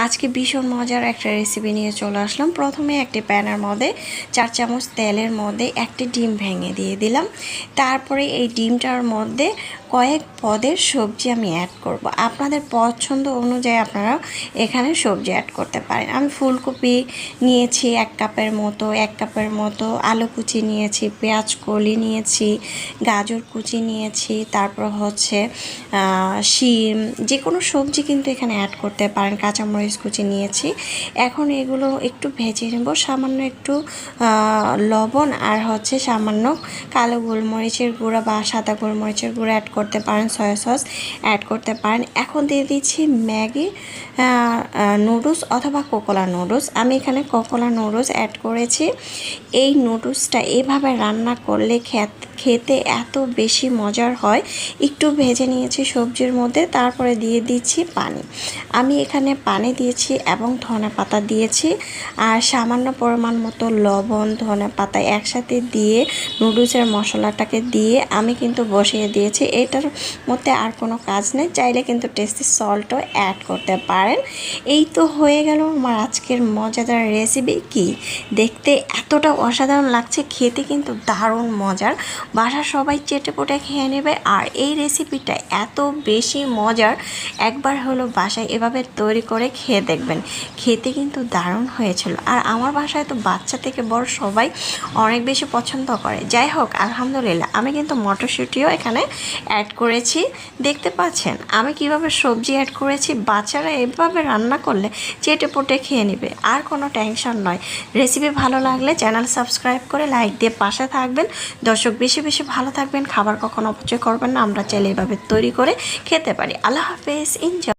আজকে ভীষণ মজার একটা রেসিপি নিয়ে চলে আসলাম। প্রথমে একটি প্যানের মধ্যে 4 চামচ তেলের মধ্যে একটি ডিম ভেঙে দিয়ে দিলাম। তারপরে এই ডিমটার মধ্যে কয়েক পদের সবজি আমি অ্যাড করব। আপনাদের পছন্দ অনুযায়ী আপনারা এখানে সবজি অ্যাড করতে পারেন। আমি ফুলকপি নিয়েছি 1 কাপের মতো আলু কুচি নিয়েছি, পেঁয়াজ কলি নিয়েছি, গাজর কুচি নিয়েছি, তারপর হচ্ছে শিম, যে কোনো সবজি কিন্তু এখানে অ্যাড করতে পারেন। কাঁচামরিচ কুচি নিয়েছি। এখন এগুলো একটু ভেজে নেব। সামান্য একটু লবণ আর হচ্ছে সামান্য কালো গোলমরিচের গুঁড়া বা সাদা গোলমরিচের গুঁড়া অ্যাড করতে পারেন, সয়া সস অ্যাড করতে পারেন। এখন দিয়ে দিচ্ছি ম্যাগি নুডলস অথবা কোকোলা নুডলস। আমি এখানে কোকোলা নুডলস অ্যাড করেছি। এই নুডলসটা এভাবে রান্না করলে খেতে এত বেশি মজার হয়। একটু ভেজে নিয়েছি সবজির মধ্যে, তারপরে দিয়ে দিচ্ছি পানি। আমি এখানে পানি দিয়েছি এবং ধনেপাতা দিয়েছি আর সামান্য পরিমাণ মতো লবণ, ধনেপাতা একসাথে দিয়ে নুডলসের মশলাটাকে দিয়ে আমি কিন্তু বসিয়ে দিয়েছি। এটার মধ্যে আর কোনো কাজ নেই, চাইলে কিন্তু টেস্টি সল্টও অ্যাড করতে পারেন। এই তো হয়ে গেল আমার আজকের মজাদার রেসিপি। কি দেখতে এতটা অসাধারণ লাগছে, খেতে কিন্তু দারুণ মজার। বাসার সবাই চেটেপুটে খেয়ে নেবে। আর এই রেসিপিটা এত বেশি মজার, একবার হলো বাসায় এভাবে তৈরি করে খেয়ে দেখবেন, খেতে কিন্তু দারুণ হয়েছিল। আর আমার বাসায় তো বাচ্চা থেকে বড় সবাই অনেক বেশি পছন্দ করে। যাই হোক, আলহামদুলিল্লাহ আমি কিন্তু মটরশুঁটিও এখানে অ্যাড করেছি। দেখতে পাচ্ছেন আমি কিভাবে সবজি অ্যাড করেছি। বাচ্চারা এভাবে রান্না করলে চেটেপুটে খেয়ে নেবে, আর কোনো টেনশন নয়। রেসিপি ভালো লাগলে চ্যানেল সাবস্ক্রাইব করে লাইক দিয়ে পাশে থাকবেন। দর্শক বেশি বেশি ভালো থাকবেন, খাবার কখনো অপচয় করবেন না। আমরা চাইলে এভাবে তৈরি করে খেতে পারি। আল্লাহ হাফেজ, এনজয়।